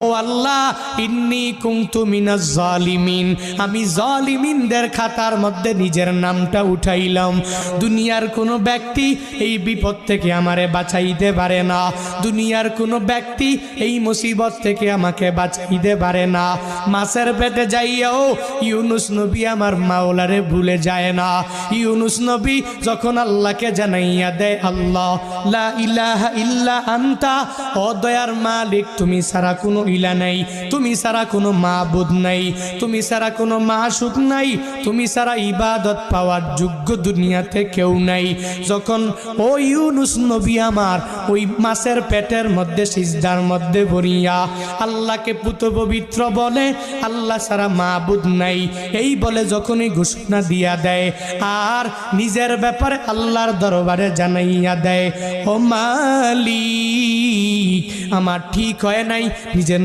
ও আল্লাহ, ইন্নী কুনতু মিনাজ জালিমিন, আমি জালিমিনদের খাতার মধ্যে নিজের নামটা উঠাইলাম। দুনিয়ার কোনো ব্যক্তি এই বিপদ থেকে আমারে বাঁচাইতে পারে না, দুনিয়ার কোনো ব্যক্তি এই মুসিবত থেকে আমাকে বাঁচাইতে পারে না। মাছের পেটে যাইয়াও ইউনুস নবী আমার মাওলারে ভুলে যায় না। ইউনুস নবী যখন আল্লাহকে জানাইয়া দেয়, আল্লাহ লা ইলাহা ইল্লা আনতা, ও দয়ার মালিক তুমি ছাড়া কোনো ইলা নাই, তুমি ছাড়া কোনো মাবুদ নাই, তুমি ছাড়া কোনো মাশুক নাই, তুমি ছাড়া ইবাদত পাওয়ার যোগ্য দুনিয়াতে কেউ নাই। যখন ও ইউনুস নবী আমার ওই মাছের পেটের মধ্যে সিজদার মধ্যে পড়িয়া আল্লাহকে পুত পবিত্র বলে, আল্লাহ ছাড়া মাবুদ নাই এই বলে যখনই ঘোষণা দিয়া দেয় আর নিজের ব্যাপারে আল্লাহর দরবারে জানাইয়া দেয়, ও মালিক আমার ঠিক হয় নাই, নিজের